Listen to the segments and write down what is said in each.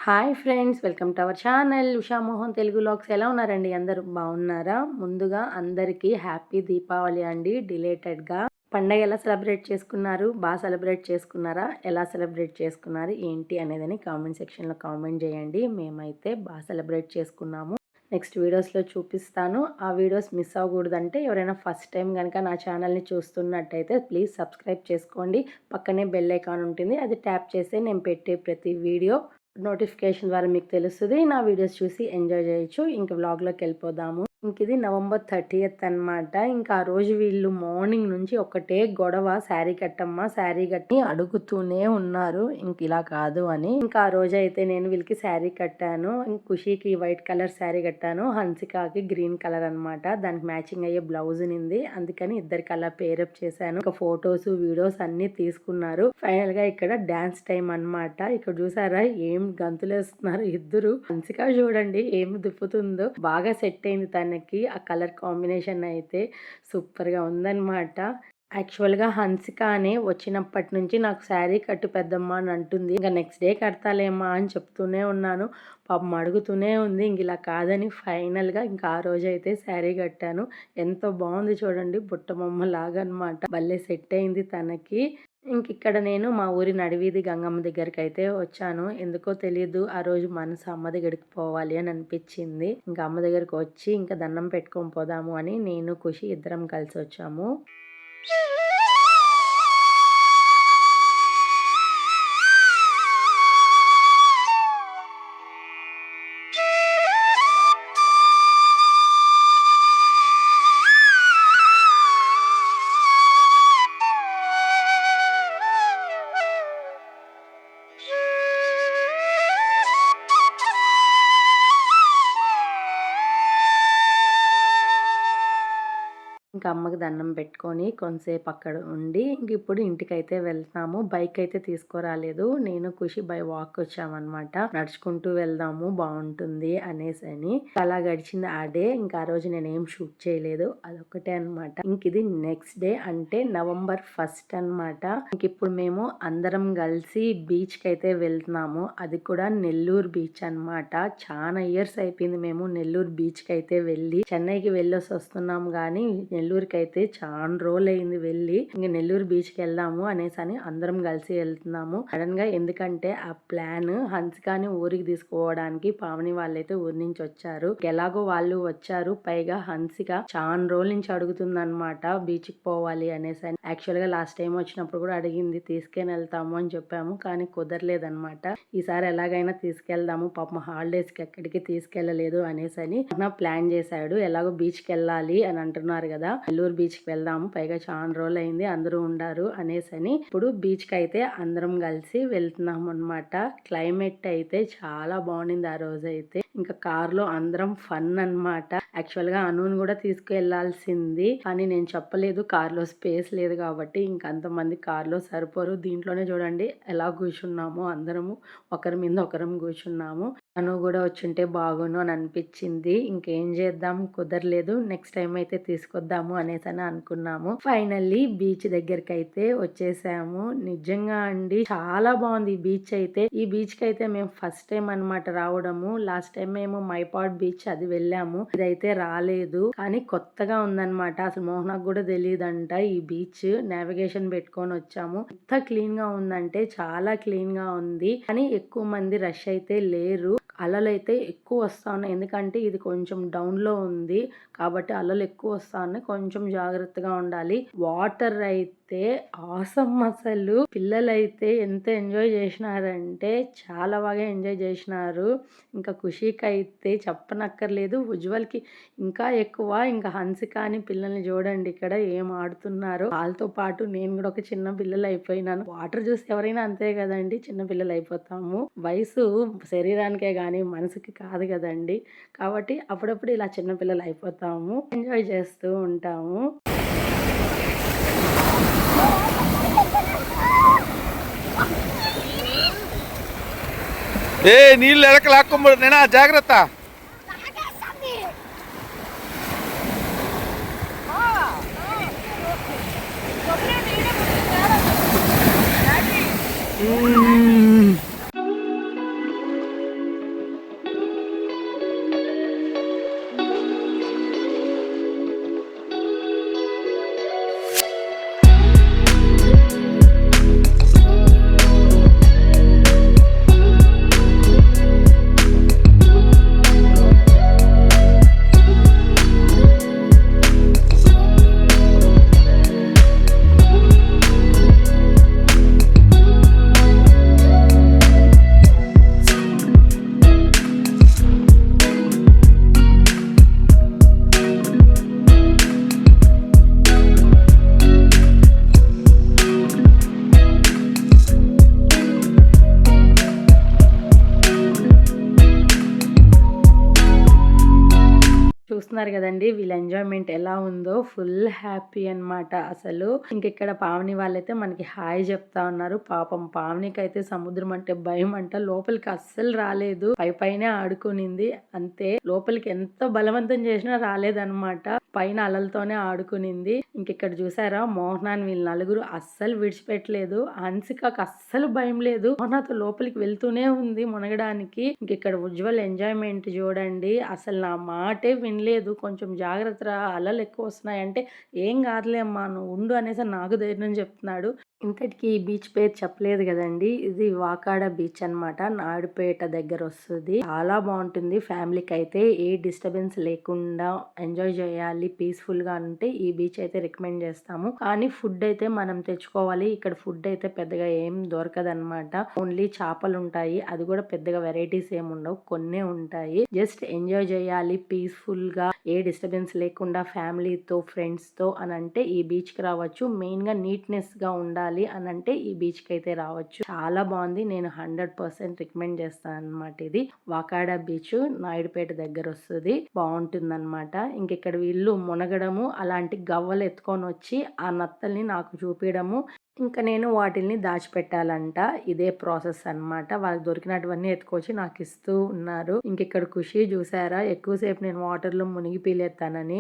Hi friends, welcome to our channel Usha Mohan Telugu vlogs. ఎలా ఉన్నారండి? అందరూ బాగున్నారా? ముందుగా అందరికీ హ్యాపీ దీపావళి అండి. డిలేటెడ్గా పండగ ఎలా సెలబ్రేట్ చేసుకున్నారు? బాగా సెలబ్రేట్ చేసుకున్నారా? ఎలా సెలబ్రేట్ చేసుకున్నారు ఏంటి అనేదని కామెంట్ సెక్షన్లో కామెంట్ చేయండి. మేమైతే బాగా సెలబ్రేట్ చేసుకున్నాము. నెక్స్ట్ వీడియోస్లో చూపిస్తాను. ఆ వీడియోస్ మిస్ అవ్వకూడదంటే ఎవరైనా ఫస్ట్ టైం కనుక నా ఛానల్ని చూస్తున్నట్టయితే ప్లీజ్ సబ్స్క్రైబ్ చేసుకోండి. పక్కనే బెల్ ఐకాన్ ఉంటుంది, అది ట్యాప్ చేస్తే నేను పెట్టే ప్రతి వీడియో నోటిఫికేషన్ ద్వారా మీకు తెలుస్తుంది. నా వీడియోస్ చూసి ఎంజాయ్ చేయొచ్చు. ఇంక వ్లాగ్లోకి వెళ్ళిపోదాము. ఇంక ఇది November 30th అనమాట. ఇంకా ఆ రోజు వీళ్ళు మార్నింగ్ నుంచి ఒకటే గొడవ, శారీ కట్టమ్మా శారీ కట్టి అడుగుతూనే ఉన్నారు. ఇంక ఇలా కాదు అని ఇంకా ఆ రోజు అయితే నేను వీళ్ళకి శారీ కట్టాను. ఖుషీకి వైట్ కలర్ శారీ కట్టాను, హన్సికాకి గ్రీన్ కలర్ అనమాట. దానికి మ్యాచింగ్ అయ్యే బ్లౌజ్ నింది, అందుకని ఇద్దరికి అలా పేరప్ చేశాను. ఇంకా ఫొటోస్ వీడియోస్ అన్ని తీసుకున్నారు. ఫైనల్ గా ఇక్కడ డాన్స్ టైం అనమాట. ఇక్కడ చూసారా ఏం గంతులేస్తున్నారు ఇద్దరు. హన్సిక చూడండి ఏం దుప్పుతుందో. బాగా సెట్ అయింది తనకి. ఆ కలర్ కాంబినేషన్ అయితే సూపర్ గా ఉందన్నమాట. యాక్చువల్గా హన్సిక అని వచ్చినప్పటి నుంచి నాకు శారీ కట్టు పెద్దమ్మ అని అంటుంది. ఇంకా నెక్స్ట్ డే కడతాలేమ్మా అని చెప్తూనే ఉన్నాను. పాపం అడుగుతూనే ఉంది. ఇంక ఇలా కాదని ఫైనల్గా ఇంకా ఆ రోజు అయితే శారీ కట్టాను. ఎంతో బాగుంది చూడండి, బుట్టబొమ్మ లాగా అనమాట. భలే సెట్ అయింది తనకి. ఇంక ఇక్కడ నేను మా ఊరి నడివీధి గంగమ్మ దగ్గరికి అయితే వచ్చాను. ఎందుకో తెలియదు, ఆ రోజు మనసు అమ్మ దగ్గరికి పోవాలి అని అనిపించింది. ఇంకా అమ్మ దగ్గరికి వచ్చి ఇంకా దండం పెట్టుకొని పోదాము అని నేను ఖుషి ఇద్దరం కలిసి వచ్చాము. ఇంకా అమ్మకి దండం పెట్టుకొని కొంతసేపు అక్కడ ఉండి ఇంక ఇప్పుడు ఇంటికైతే వెళ్తాము. బైక్ అయితే తీసుకురాలేదు, నేను ఖుషి బై వాక్ వచ్చామన్నమాట. నడుచుకుంటూ వెళ్దాము బాగుంటుంది అనేసి అని. అలా గడిచింది ఆ డే. ఇంకా ఆ రోజు నేను ఏం షూట్ చేయలేదు, అదొకటే అనమాట. ఇంక ఇది నెక్స్ట్ డే అంటే November 1st అనమాట. ఇంక ఇప్పుడు మేము అందరం కలిసి బీచ్ కి అయితే వెళ్తున్నాము. అది కూడా నెల్లూరు బీచ్ అనమాట. చాలా ఇయర్స్ అయిపోయింది మేము నెల్లూరు బీచ్ కి అయితే వెళ్ళి. చెన్నైకి వెళ్ళొసి వస్తున్నాము కానీ నెల్లూరుకి అయితే చాలా రోజులు అయింది వెళ్ళి. ఇంకా నెల్లూరు బీచ్ కి వెళ్దాము అనేసి అని అందరం కలిసి వెళ్తున్నాము సడన్ గా. ఎందుకంటే ఆ ప్లాన్ హన్సికాని ఊరికి తీసుకోవడానికి పావని వాళ్ళైతే ఊరి నుంచి వచ్చారు. ఎలాగో వాళ్ళు వచ్చారు, పైగా హన్సిక చాలా రోజుల నుంచి అడుగుతుంది అనమాట బీచ్ కి పోవాలి అనేసి అని. యాక్చువల్ గా లాస్ట్ టైం వచ్చినప్పుడు కూడా అడిగింది, తీసుకొని వెళ్తాము అని చెప్పాము కానీ కుదరలేదన్నమాట. ఈసారి ఎలాగైనా తీసుకెళ్దాము, పాపం హాలిడేస్ కి ఎక్కడికి తీసుకెళ్లలేదు అనేసి అని ప్లాన్ చేశాడు. ఎలాగో బీచ్ కి వెళ్ళాలి అని అంటున్నారు కదా, నెల్లూరు బీచ్ కి వెళ్దాము, పైగా చాలా రోజులు అయింది అందరూ ఉండారు అనేసి అని ఇప్పుడు బీచ్ కి అయితే అందరం కలిసి వెళ్తున్నాం అనమాట. క్లైమేట్ అయితే చాలా బాగుండింది ఆ రోజు అయితే. ఇంకా కార్ లో అందరం ఫన్ అనమాట. యాక్చువల్ గా అనుని కూడా తీసుకువెళ్లాల్సింది కానీ నేను చెప్పలేదు, కార్ లో స్పేస్ లేదు కాబట్టి. ఇంకంతమంది కార్ లో సరిపోరు. దీంట్లోనే చూడండి ఎలా కూర్చున్నాము, అందరము ఒకరి మీద ఒకరం కూర్చున్నాము. అను కూడా వచ్చుంటే బాగును అని అనిపించింది. ఇంకేం చేద్దాం, కుదరలేదు. నెక్స్ట్ టైం అయితే తీసుకొద్దాము అనేసి అని అనుకున్నాము. ఫైనల్లీ బీచ్ దగ్గరికి అయితే వచ్చేసాము. నిజంగా అండి చాలా బాగుంది ఈ బీచ్ అయితే. ఈ బీచ్ కి అయితే మేము ఫస్ట్ టైం అనమాట రావడము. లాస్ట్ టైం మేము మైపాడ్ బీచ్ అది వెళ్ళాము, ఇదైతే రాలేదు. కానీ కొత్తగా ఉందన్నమాట. అసలు మోహనకు కూడా తెలియదంట ఈ బీచ్. నావిగేషన్ పెట్టుకొని వచ్చాము. ఎంత క్లీన్ గా ఉందంటే చాలా క్లీన్ గా ఉంది. కానీ ఎక్కువ మంది రష్ అయితే లేరు. అలలు అయితే ఎక్కువ వస్తా ఉన్నాయి, ఎందుకంటే ఇది కొంచెం డౌన్ లో ఉంది కాబట్టి అలలు ఎక్కువ వస్తా ఉన్నాయి. కొంచెం జాగ్రత్తగా ఉండాలి. వాటర్ అయితే ఆసమ్. అసలు పిల్లలైతే ఎంత ఎంజాయ్ చేసినారంటే చాలా బాగా ఎంజాయ్ చేసినారు. ఇంకా ఖుషికి అయితే చెప్పనక్కర్లేదు, ఉజ్వల్ కి ఇంకా ఎక్కువ. ఇంకా హన్సికాని పిల్లల్ని చూడండి ఇక్కడ ఏం ఆడుతున్నారు. వాళ్ళతో పాటు నేను కూడా ఒక చిన్న పిల్లలు అయిపోయినాను. వాటర్ చూసి ఎవరైనా అంతే కదండి, చిన్న పిల్లలు అయిపోతాము. వయసు శరీరానికే కానీ మనసుకి కాదు కదండి. కాబట్టి అప్పుడప్పుడు ఇలా చిన్న పిల్లలు అయిపోతాము, ఎంజాయ్ చేస్తూ ఉంటాము. నీళ్ళు ఎడక లాక్కోబడు నేనా, జాగ్రత్త. చూస్తున్నారు కదండి వీళ్ళ ఎంజాయ్మెంట్ ఎలా ఉందో, ఫుల్ హ్యాపీ అన్నమాట అసలు. ఇంకిక్కడ పావని వాళ్ళైతే మనకి హాయ్ చెప్తా ఉన్నారు. పాపం పావనికైతే సముద్రం అంటే భయం అంట. లోపలికి అస్సలు రాలేదు. పైనే ఆడుకునింది అంతే. లోపలికి ఎంత బలవంతం చేసినా రాలేదన్నమాట. పైన అలలతోనే ఆడుకునింది. ఇంకిక్కడ చూసారా మోహనాన్ని వీళ్ళు నలుగురు అస్సలు విడిచిపెట్టలేదు. హన్సికకి అస్సలు భయం లేదు. మోహనాతో లోపలికి వెళ్తూనే ఉంది మునగడానికి. ఇంకిక్కడ ఉజ్వల్ ఎంజాయ్మెంట్ చూడండి. అసలు నా మాటే వినలేదు. కొంచెం జాగ్రత్త రా, అలలు ఎక్కువ వస్తున్నాయంటే ఏం కాదులే అమ్మా నువ్వు ఉండు అనేసి నాకు ధైర్యం చెప్తున్నాడు. ఇంతటికి ఈ బీచ్ పేరు చెప్పలేదు కదండి. ఇది వాకాడ బీచ్ అన్నమాట. నాయుడుపేట దగ్గర వస్తుంది. చాలా బాగుంటుంది. ఫ్యామిలీకి అయితే ఏ డిస్టర్బెన్స్ లేకుండా ఎంజాయ్ చేయాలి పీస్ఫుల్ గా అంటే ఈ బీచ్ అయితే రికమెండ్ చేస్తాము. కానీ ఫుడ్ అయితే మనం తెచ్చుకోవాలి. ఇక్కడ ఫుడ్ అయితే పెద్దగా ఏం దొరకదన్నమాట. ఓన్లీ చేపలు ఉంటాయి. అది కూడా పెద్దగా వెరైటీస్ ఏమి ఉండవు. కొన్నే ఉంటాయి. జస్ట్ ఎంజాయ్ చేయాలి పీస్ఫుల్ గా, ఏ డిస్టర్బెన్స్ లేకుండా ఫ్యామిలీతో ఫ్రెండ్స్ తో అని అంటే ఈ బీచ్ కి రావచ్చు. మెయిన్ గా నీట్నెస్ గా ఉండాలి అని అంటే ఈ బీచ్ కి అయితే రావచ్చు. చాలా బాగుంది. నేను 100% రికమెండ్ చేస్తాను అనమాట. ఇది వాకాడ బీచ్ నాయుడుపేట దగ్గర వస్తుంది. బాగుంటుంది అనమాట. ఇంకెక్కడ వీళ్ళు మునగడము, అలాంటి గవ్వలు ఎత్తుకొని వచ్చి ఆ నత్తల్ని నాకు చూపించడము, ఇంకా నేను వాటిల్ని దాచిపెట్టాలంట. ఇదే ప్రాసెస్ అన్నమాట. వాళ్ళకి దొరికినటువన్నీ ఎత్తుకొచ్చి నాకు ఇస్తూ ఉన్నారు. ఇంకిక్కడ ఖుషి చూసారా ఎక్కువసేపు నేను వాటర్లో మునిగి పీలేస్తానని.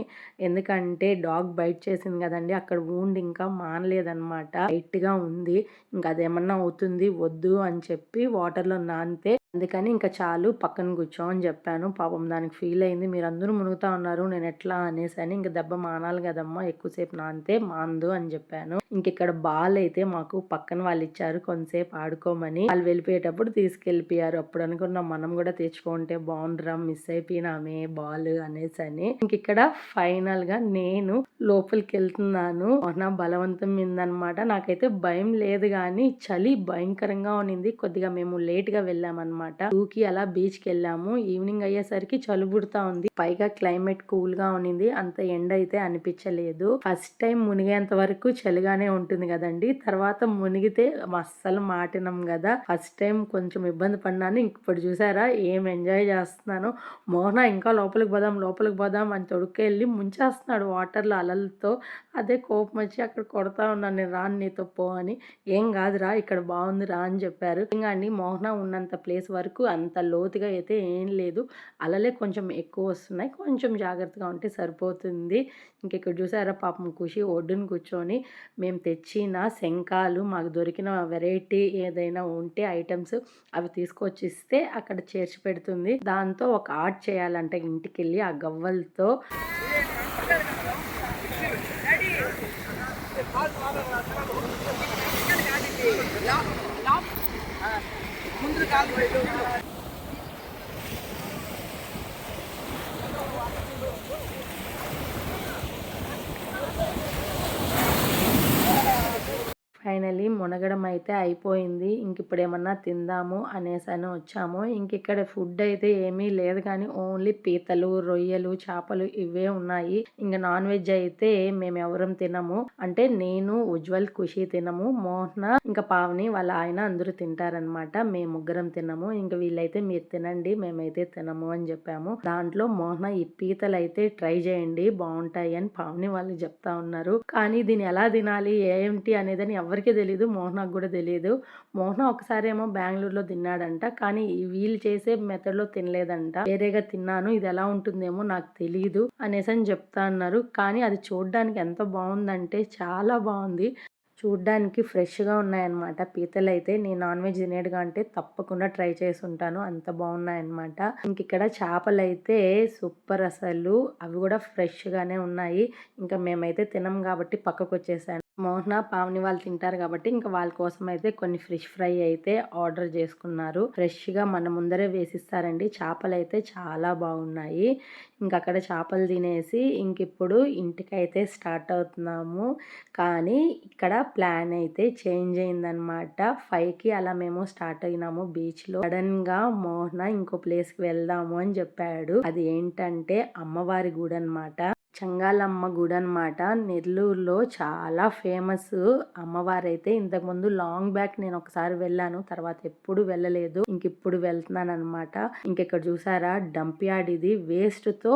ఎందుకంటే డాగ్ బైట్ చేసింది కదండి, అక్కడ వూండ్ ఇంకా మానలేదన్నమాట. లైట్ గా ఉంది. ఇంకా అదేమన్నా అవుతుంది వద్దు అని చెప్పి వాటర్లో నానితే అందుకని ఇంకా చాలు పక్కన కూర్చో అని చెప్పాను. పాపం దానికి ఫీల్ అయింది. మీరందరూ మునుగుతా ఉన్నారు నేను ఎట్లా అనేసని. ఇంక దెబ్బ మానాలి కదమ్మా, ఎక్కువసేపు నానితే మాందు అని చెప్పాను. ఇంకిక్కడ బాల్ అయితే మాకు పక్కన వాళ్ళు ఇచ్చారు కొంతసేపు ఆడుకోమని. వాళ్ళు వెళ్ళిపోయేటప్పుడు తీసుకెళ్ళిపోయారు. అప్పుడు అనుకున్నాం మనం కూడా తెచ్చుకుంటే బాగుండ్రా, మిస్ అయిపోయినామే బాల్ అనేసని. ఇంకిక్కడ ఫైనల్ గా నేను లోపలికి వెళ్తున్నాను. నా బలవంతం మీదనమాట. నాకైతే భయం లేదు కానీ చలి భయంకరంగా ఉన్నింది. కొద్దిగా మేము లేట్ గా వెళ్ళామన్నమాట. 2కి అలా బీచ్ కి వెళ్ళాము. ఈవినింగ్ అయ్యేసరికి చలి పుడతా ఉంది. పైగా క్లైమేట్ కూల్ గా ఉన్నింది. అంత ఎండ అయితే అనిపించలేదు. ఫస్ట్ టైం మునిగేంత వరకు చలిగానే ఉంటుంది కదండి. తర్వాత మునిగితే అస్సలు మాటినం కదా. ఫస్ట్ టైం కొంచెం ఇబ్బంది పడినాను. ఇప్పుడు చూసారా ఏం ఎంజాయ్ చేస్తున్నాను. మోహన ఇంకా లోపలికి పోదాం అని తొడుక్కెళ్ళి ముంచేస్తున్నాడు వాటర్లో అలలతో. అదే కోపం వచ్చి అక్కడ కొడతా ఉన్నాను, నేను రాను నీతో పో అని. ఏం కాదురా ఇక్కడ బాగుంది రా అని చెప్పారు. ఇంకా అండి మోహన ఉన్నంత ప్లేస్ వరకు అంత లోతుగా అయితే ఏం లేదు. అలలే కొంచెం ఎక్కువ వస్తున్నాయి. కొంచెం జాగ్రత్తగా ఉంటే సరిపోతుంది. ఇంకెక్కడ చూసారా పాపం ఖుషి ఒడ్డున కూర్చొని మేము తెచ్చిన శంఖాలు, మాకు దొరికిన వెరైటీ ఏదైనా ఉంటే ఐటమ్స్ అవి తీసుకొచ్చి ఇస్తే అక్కడ చేర్చి పెడుతుంది. దాంతో ఒక ఆర్ట్ చేయాలంటే ఇంటికెళ్ళి ఆ గవ్వలతో ఫైనలీ మునగడం అయితే అయిపోయింది. ఇప్పుడు ఏమన్నా తిందాము అనేసని వచ్చాము. ఇక్కడ ఫుడ్ అయితే ఏమీ లేదు కానీ ఓన్లీ పీతలు, రొయ్యలు, చేపలు ఇవే ఉన్నాయి. ఇంకా నాన్ వెజ్ అయితే మేము ఎవరం తినము. అంటే నేను, ఉజ్వల్, ఖుషి తినము. మోహన ఇంకా పావని వాళ్ళ ఆయన అందరూ తింటారనమాట. మేము ముగ్గురం తినము. ఇంకా వీళ్ళైతే మీరు తినండి, మేమైతే తినము అని చెప్పాము. దాంట్లో మోహన ఈ పీతలు అయితే ట్రై చేయండి బాగుంటాయి అని పావని వాళ్ళు చెప్తా ఉన్నారు. కానీ దీన్ని ఎలా తినాలి ఏంటి అనేదని ఎవరికి తెలీదు. మోహనకు కూడా తెలియదు. మోహన ఒకసారి ఏమో బెంగళూరులో తిన్నాడంట. కానీ వీళ్ళు చేసే మెథడ్ లో తినలేదంట. వేరేగా తిన్నాను, ఇది ఎలా ఉంటుందేమో నాకు తెలియదు అనేసి అని చెప్తా అన్నారు. కానీ అది చూడడానికి ఎంత బాగుందంటే చాలా బాగుంది. చూడ్డానికి ఫ్రెష్గా ఉన్నాయన్నమాట పీతలు అయితే. నేను నాన్ వెజ్ తినేడుగా అంటే తప్పకుండా ట్రై చేసి ఉంటాను, అంత బాగున్నాయన్నమాట. ఇక్కడ చేపలు అయితే సూపర్ అసలు. అవి కూడా ఫ్రెష్గానే ఉన్నాయి. ఇంకా మేమైతే తినం కాబట్టి పక్కకు వచ్చేసాను. మోహన పావని వాళ్ళు తింటారు కాబట్టి ఇంకా వాళ్ళ కోసం అయితే కొన్ని ఫిష్ ఫ్రై అయితే ఆర్డర్ చేసుకున్నారు. ఫ్రెష్గా మన ముందరే వేసిస్తారండి. చేపలు అయితే చాలా బాగున్నాయి. అక్కడ చేపలు తినేసి ఇప్పుడు ఇంటికైతే స్టార్ట్ అవుతున్నాము. కానీ ఇక్కడ ప్లాన్ అయితే చేంజ్ అయిందనమాట. 5కి అలా మేము స్టార్ట్ అయినాము బీచ్లో. సడన్గా మోహన ఇంకో ప్లేస్కి వెళ్దాము అని చెప్పాడు. అది ఏంటంటే అమ్మవారి గుడి అనమాట. చెంగాలమ్మ గుడి అనమాట. నెల్లూరులో చాలా ఫేమస్ అమ్మవారైతే. ఇంతకుముందు లాంగ్ బ్యాక్ నేను ఒకసారి వెళ్ళాను. తర్వాత ఎప్పుడు వెళ్ళలేదు. ఇంకిప్పుడు వెళ్తున్నాననమాట. ఇంకిక్కడ చూసారా డంప్ యార్డ్ ఇది. వేస్ట్‌తో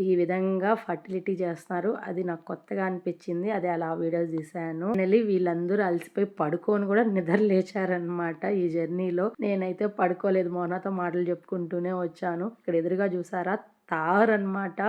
ఈ విధంగా ఫర్టిలిటీ చేస్తున్నారు. అది నాకు కొత్తగా అనిపించింది. అది అలా వీడియోస్ తీశాను. ఫైనల్లీ వీళ్ళందరూ అలసిపోయి పడుకొని కూడా నిద్ర లేచారనమాట ఈ జర్నీలో. నేనైతే పడుకోలేదు. మౌనతో మాటలు చెప్పుకుంటూనే వచ్చాను. ఇక్కడ ఎదురుగా చూసారా తార్ అనమాట.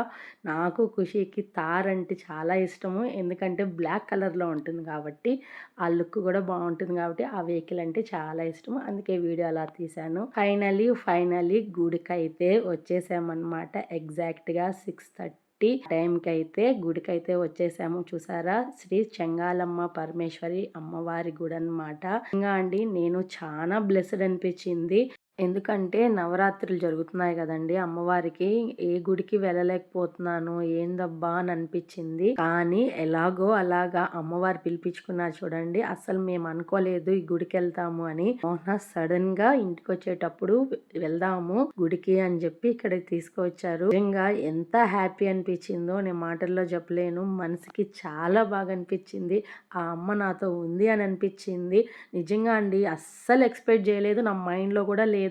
నాకు ఖుషికి తార్ అంటే చాలా ఇష్టము. ఎందుకంటే బ్లాక్ కలర్‌లో ఉంటుంది కాబట్టి, ఆ లుక్ కూడా బావుంటుంది కాబట్టి, ఆ వెహికల్ అంటే చాలా ఇష్టము. అందుకే వీడియో అలా తీశాను. ఫైనల్లీ గుడికైతే వచ్చేసామన్నమాట. ఎగ్జాక్ట్‌గా 6:30 టైంకైతే గుడికైతే వచ్చేసాము. చూసారా శ్రీ చెంగాలమ్మ పరమేశ్వరి అమ్మవారి గుడనమాట. నిజంగా అండి నేను చాలా బ్లెస్డ్ అనిపించింది. ఎందుకంటే నవరాత్రులు జరుగుతున్నాయి కదండి అమ్మవారికి. ఏ గుడికి వెళ్ళలేకపోతున్నాను ఏందబ్బా అని అనిపించింది. కానీ ఎలాగో అలాగా అమ్మవారు పిలిపించుకున్నారు చూడండి. అసలు మేము అనుకోలేదు ఈ గుడికి వెళ్తాము అని. మోహన సడన్ గా ఇంటికి వచ్చేటప్పుడు వెళ్దాము గుడికి అని చెప్పి ఇక్కడికి తీసుకువచ్చారు. నిజంగా ఎంత హ్యాపీ అనిపించిందో నేను మాటల్లో చెప్పలేను. మనసుకి చాలా బాగా అనిపించింది. ఆ అమ్మ నాతో ఉంది అని అనిపించింది. నిజంగా అండి అస్సలు ఎక్స్పెక్ట్ చేయలేదు. నా మైండ్ లో కూడా లేదు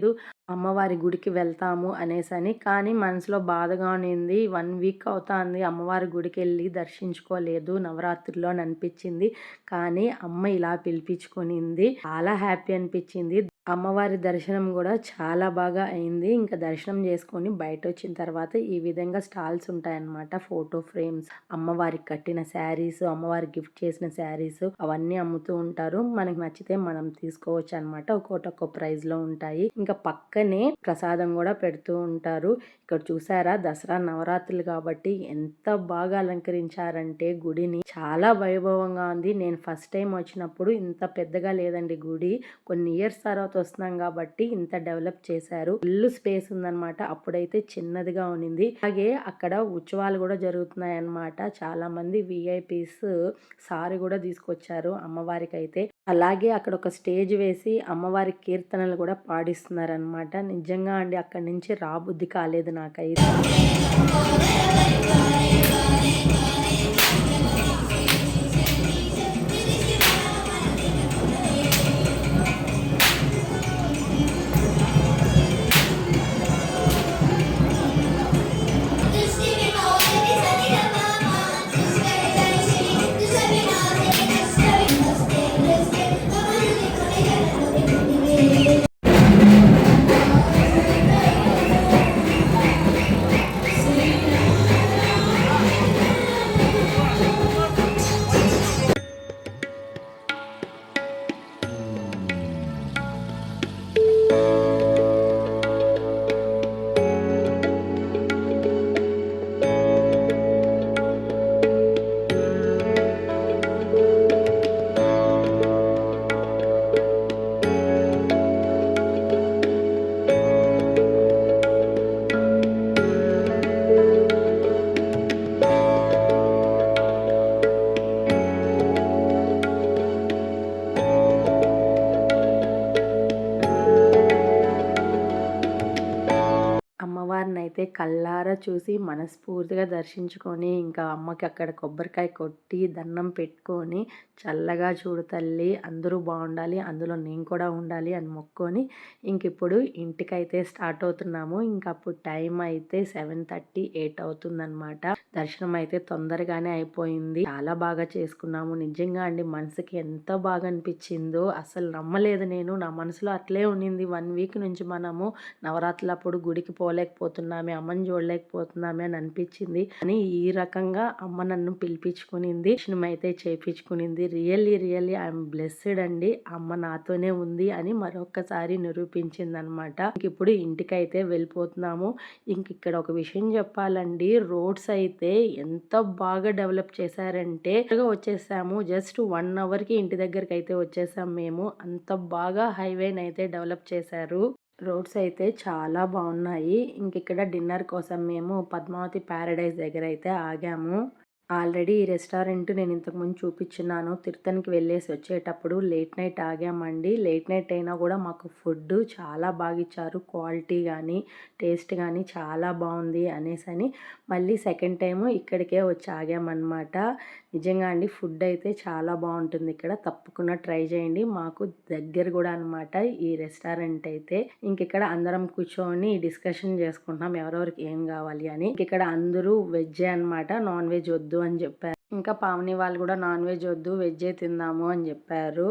అమ్మవారి గుడికి వెళ్తాము అనేసని. కానీ మనసులో బాధగా ఉన్నింది. 1 వీక్ అవుతాంది అమ్మవారి గుడికి వెళ్ళి దర్శించుకోలేదు నవరాత్రిలో అని అనిపించింది. కానీ అమ్మ ఇలా పిలిపించుకునింది. చాలా హ్యాపీ అనిపించింది. అమ్మవారి దర్శనం కూడా చాలా బాగా అయింది. ఇంకా దర్శనం చేసుకొని బయట వచ్చిన తర్వాత ఈ విధంగా స్టాల్స్ ఉంటాయన్నమాట. ఫోటో ఫ్రేమ్స్, అమ్మవారికి కట్టిన శారీస్, అమ్మవారికి గిఫ్ట్ చేసిన శారీస్ అవన్నీ అమ్ముతూ ఉంటారు. మనకి నచ్చితే మనం తీసుకోవచ్చు అనమాట. ఒక్కో ప్రైజ్ లో ఉంటాయి. ఇంకా పక్కనే ప్రసాదం కూడా పెడుతూ ఉంటారు. ఇక్కడ చూసారా దసరా నవరాత్రులు కాబట్టి ఎంత బాగా అలంకరించారంటే గుడిని చాలా వైభవంగా ఉంది. నేను ఫస్ట్ టైం వచ్చినప్పుడు ఇంత పెద్దగా లేదండి గుడి. కొన్ని ఇయర్స్ తర్వాత వస్తున్నాం కాబట్టి ఇంత డెవలప్ చేశారు. ఫుల్ స్పేస్ ఉందన్నమాట. అప్పుడైతే చిన్నదిగా ఉన్నింది. అలాగే అక్కడ ఉత్సవాలు కూడా జరుగుతున్నాయి అన్నమాట. చాలా మంది విఐపీస్ సారీ కూడా తీసుకొచ్చారు అమ్మవారికి అయితే. అలాగే అక్కడ ఒక స్టేజ్ వేసి అమ్మవారి కీర్తనలు కూడా పాడిస్తున్నారనమాట. నిజంగా అండి అక్కడి నుంచి రాబుద్ధి కాలేదు నాకైతే. అమ్మవారినైతే కళ్ళారా చూసి మనస్ఫూర్తిగా దర్శించుకొని ఇంకా అమ్మకి అక్కడ కొబ్బరికాయ కొట్టి దండం పెట్టుకొని చల్లగా చూడు తల్లి అందరూ బాగుండాలి అందులో నేను కూడా ఉండాలి అని మొక్కుకొని ఇంకిప్పుడు ఇంటికైతే స్టార్ట్ అవుతున్నాము. ఇంకప్పుడు టైం అయితే 7:30 8 అవుతుందన్నమాట. దర్శనం అయితే తొందరగానే అయిపోయింది. చాలా బాగా చేసుకున్నాము. నిజంగా అండి మనసుకి ఎంత బాగా అనిపించిందో అసలు నమ్మలేదు నేను. నా మనసులో అట్లే ఉండింది 1 వీక్ నుంచి మనము నవరాత్రులప్పుడు గుడికి పోలేకపోతున్నామే, అమ్మని చూడలేకపోతున్నామే అని అనిపించింది. కానీ ఈ రకంగా అమ్మ నన్ను పిలిపించుకునింది, దర్శనం అయితే చేపించుకునింది. రియల్లీ ఐఎమ్ బ్లెస్డ్ అండి. అమ్మ నాతోనే ఉంది అని మరొకసారి నిరూపించింది అనమాట. ఇప్పుడు ఇంటికైతే వెళ్ళిపోతున్నాము. ఇక్కడ ఒక విషయం చెప్పాలండి, రోడ్స్ అయితే ఎంత బాగా డెవలప్ చేశారంటే వచ్చేసాము. జస్ట్ 1 అవర్ కి ఇంటి దగ్గరికి అయితే వచ్చేసాం మేము. అంత బాగా హైవేని అయితే డెవలప్ చేశారు. రోడ్స్ అయితే చాలా బాగున్నాయి. ఇక్కడ డిన్నర్ కోసం మేము పద్మావతి ప్యారడైజ్ దగ్గర అయితే ఆగాము. ఆల్రెడీ ఈ రెస్టారెంట్ నేను ఇంతకుముందు చూపించున్నాను. తిరుత్తనికి వెళ్ళేసి వచ్చేటప్పుడు లేట్ నైట్ ఆగామండి. లేట్ నైట్ అయినా కూడా మాకు ఫుడ్ చాలా బాగా ఇచ్చారు. క్వాలిటీ కానీ టేస్ట్ కానీ చాలా బాగుంది అనేసని మళ్ళీ సెకండ్ టైము ఇక్కడికే వచ్చి ఆగామన్నమాట. నిజంగా అండి ఫుడ్ అయితే చాలా బాగుంటుంది ఇక్కడ. తప్పకుండా ట్రై చేయండి. మాకు దగ్గర కూడా అనమాట ఈ రెస్టారెంట్ అయితే. ఇక్కడ అందరం కూర్చొని డిస్కషన్ చేసుకుంటున్నాం ఎవరెవరికి ఏం కావాలి అని. ఇక్కడ అందరూ వెజ్జే అనమాట, నాన్ వెజ్ వద్దు అని చెప్పారు. ఇంకా పావని వాళ్ళు కూడా నాన్ వెజ్ వద్దు, వెజ్జే తిందాము అని చెప్పారు.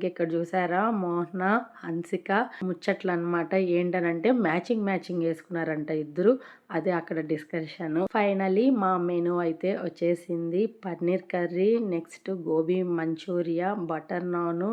ఇక్కడ చూసారా మోహన హన్సిక ముచ్చట్లు అనమాట. ఏంటనంటే మ్యాచింగ్ వేసుకున్నారంట ఇద్దరు. అదే అక్కడ డిస్కషన్. ఫైనలీ మా మెనూ అయితే వచ్చేసింది. Paneer curry, next gobi manchurian, butter naan,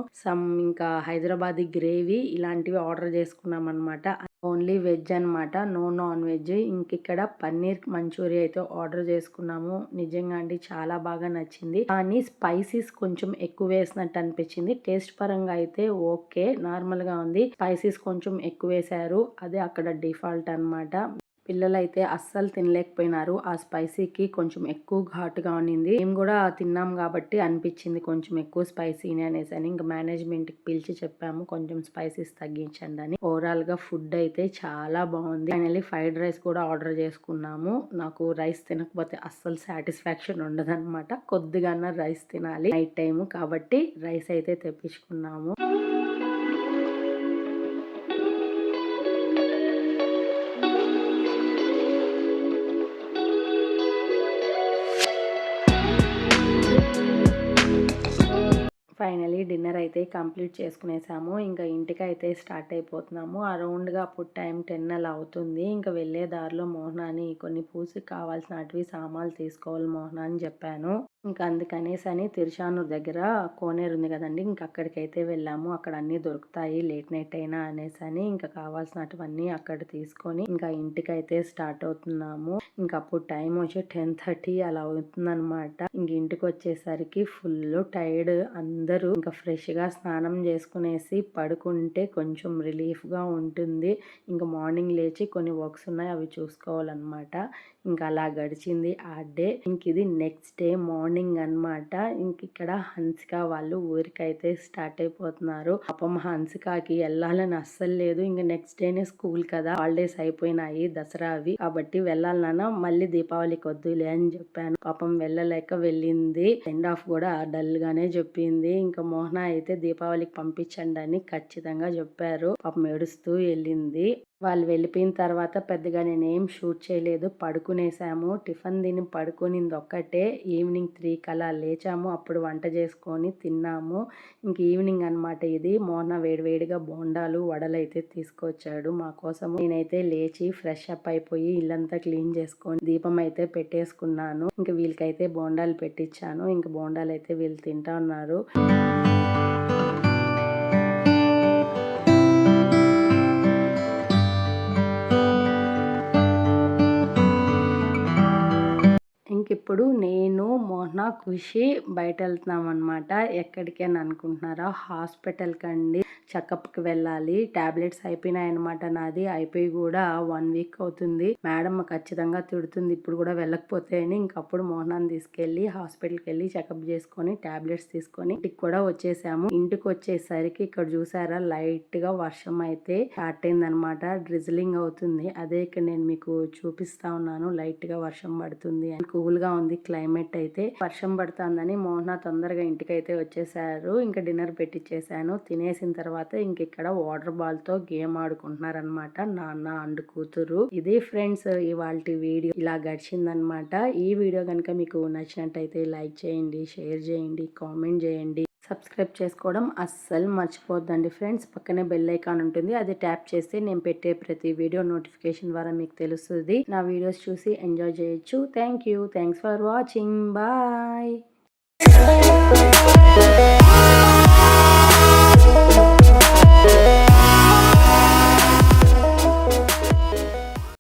ఇంకా హైదరాబాదీ గ్రేవీ ఇలాంటివి ఆర్డర్ చేసుకున్నాం అనమాట. ఓన్లీ వెజ్ అనమాట, నో నాన్ వెజ్. ఇక్కడ పన్నీర్ మంచూరియా అయితే ఆర్డర్ చేసుకున్నాము. నిజంగా అండి చాలా బాగా నచ్చింది. కానీ స్పైసీస్ కొంచెం ఎక్కువ వేసినట్టు అనిపించింది. టేస్ట్ పరంగా అయితే ఓకే, నార్మల్ గా ఉంది. స్పైసీస్ కొంచెం ఎక్కువ వేసారు, అదే అక్కడ డిఫాల్ట్ అనమాట. పిల్లలు అయితే అస్సలు తినలేకపోయినారు. ఆ స్పైసీకి కొంచెం ఎక్కువ ఘాటుగా ఉన్నింది. మేము కూడా తిన్నాం కాబట్టి అనిపించింది కొంచెం ఎక్కువ స్పైసీని అనేసి అని. ఇంకా మేనేజ్మెంట్కి పిలిచి చెప్పాము కొంచెం స్పైసీస్ తగ్గించండి అని. ఓవరాల్ గా ఫుడ్ అయితే చాలా బాగుంది. ఫైనల్లీ ఫ్రైడ్ రైస్ కూడా ఆర్డర్ చేసుకున్నాము. నాకు రైస్ తినకపోతే అస్సలు సాటిస్ఫాక్షన్ ఉండదన్నమాట. కొద్దిగా రైస్ తినాలి నైట్ టైం కాబట్టి రైస్ అయితే తెప్పించుకున్నాము. ఫైనలీ డిన్నర్ అయితే కంప్లీట్ చేసుకునేసాము. ఇంకా ఇంటికి అయితే స్టార్ట్ అయిపోతున్నాము. అరౌండ్గా అప్పుడు టైం 10 అలా అవుతుంది. ఇంకా వెళ్ళే దారిలో మోహనాని కొన్ని పూజకి కావాల్సినవి సామాన్లు తీసుకోవాలి మోహన అని చెప్పాను. ఇంకా అందుకనేసి అని తిరుచానూరు దగ్గర కోనేరు ఉంది కదండి, ఇంకా అక్కడికైతే వెళ్ళాము. అక్కడ అన్ని దొరుకుతాయి లేట్ నైట్ అయినా అనేసి అని ఇంకా కావాల్సినటువన్నీ అక్కడ తీసుకొని ఇంకా ఇంటికైతే స్టార్ట్ అవుతున్నాము. ఇంకా అప్పుడు టైం వచ్చి 10:30 అలా అవుతుందన్నమాట. ఇంటికి వచ్చేసరికి ఫుల్ టైర్డ్. అందరూ ఇంకా ఫ్రెష్ గా స్నానం చేసుకునేసి పడుకుంటే కొంచెం రిలీఫ్ గా ఉంటుంది. ఇంకా మార్నింగ్ లేచి కొన్ని వర్క్స్ ఉన్నాయి అవి చూసుకోవాలన్నమాట. ఇంకా అలా గడిచింది ఆ డే. ఇది నెక్స్ట్ డే మార్నింగ్ అన్నమాట. ఇక్కడ హన్సిక వాళ్ళు ఊరికైతే స్టార్ట్ అయిపోతున్నారు. పాపం హన్సికకి వెళ్ళాలని అస్సలు లేదు. ఇంకా నెక్స్ట్ డేనే స్కూల్ కదా, హాలిడేస్ అయిపోయినాయి దసరా అవి కాబట్టి వెళ్ళాలన్నా మళ్ళీ దీపావళికి వద్దులే అని చెప్పాను. పాపం వెళ్ళలేక వెళ్ళింది. సెండ్ ఆఫ్ కూడా డల్ గానే చెప్పింది. ఇంకా మోహన అయితే దీపావళికి పంపించండి అని ఖచ్చితంగా చెప్పారు. పాపం ఏడుస్తూ వెళ్ళింది. వాళ్ళు వెళ్ళిపోయిన తర్వాత పెద్దగా నేనేం షూట్ చేయలేదు, పడుకునేసాము. టిఫిన్ తిని పడుకునింది ఒక్కటే. ఈవినింగ్ 3 కలా లేచాము. అప్పుడు వంట చేసుకొని తిన్నాము. ఇంక ఈవినింగ్ అనమాట ఇది. మోహన వేడివేడిగా బోండాలు వడలు అయితే తీసుకొచ్చాడు మా కోసం. నేనైతే లేచి ఫ్రెష్ అప్ అయిపోయి ఇల్లంతా క్లీన్ చేసుకొని దీపం అయితే పెట్టేసుకున్నాను. ఇంక వీళ్ళకైతే బోండాలు పెట్టించాను. ఇంక బోండాలు అయితే వీళ్ళు తింటా ఉన్నారు. ఇప్పుడు నేను మోహన ఖుషి బయట వెళ్తున్నాం అనమాట. ఎక్కడికి అని అనుకుంటున్నారా? హాస్పిటల్ కండి, చెకప్కి వెళ్ళాలి. టాబ్లెట్స్ అయిపోయినాయి అనమాట. నాది అయిపోయి కూడా 1 వీక్ అవుతుంది. మేడం ఖచ్చితంగా తిడుతుంది ఇప్పుడు కూడా వెళ్ళకపోతే అని. ఇంకప్పుడు మోహనాన్ని తీసుకెళ్లి హాస్పిటల్కి వెళ్ళి చెకప్ చేసుకొని టాబ్లెట్స్ తీసుకొని ఇంటికి కూడా వచ్చేసాము. ఇంటికి వచ్చేసరికి ఇక్కడ చూసారా లైట్ గా వర్షం అయితే స్టార్ట్ అయింది అనమాట. డ్రిజిలింగ్ అవుతుంది. అదే ఇక్కడ నేను మీకు చూపిస్తా ఉన్నాను. లైట్ గా వర్షం పడుతుంది. కూల్ గా ఉంది క్లైమేట్ అయితే. వర్షం పడుతుందని మోహన తొందరగా ఇంటికైతే వచ్చేసారు. ఇంకా డిన్నర్ పెట్టించేసాను. తినేసిన తర్వాత ఇక్కడ వాటర్ బాల్ తో గేమ్ ఆడుకుంటున్నారనమాట నాన్న అండ్ కూతురు. ఇది ఫ్రెండ్స్ ఇవాల్టి వీడియో ఇలా గడిచిందనమాట. ఈ వీడియో కనుక మీకు నచ్చినట్టయితే లైక్ చేయండి, షేర్ చేయండి, కామెంట్ చేయండి. సబ్స్క్రైబ్ చేసుకోవడం అస్సలు మర్చిపోద్దండి ఫ్రెండ్స్. పక్కనే బెల్ ఐకాన్ ఉంటుంది, అది ట్యాప్ చేస్తే నేను పెట్టే ప్రతి వీడియో నోటిఫికేషన్ ద్వారా మీకు తెలుస్తుంది. నా వీడియోస్ చూసి ఎంజాయ్ చేయొచ్చు. Thanks for watching. బాయ్.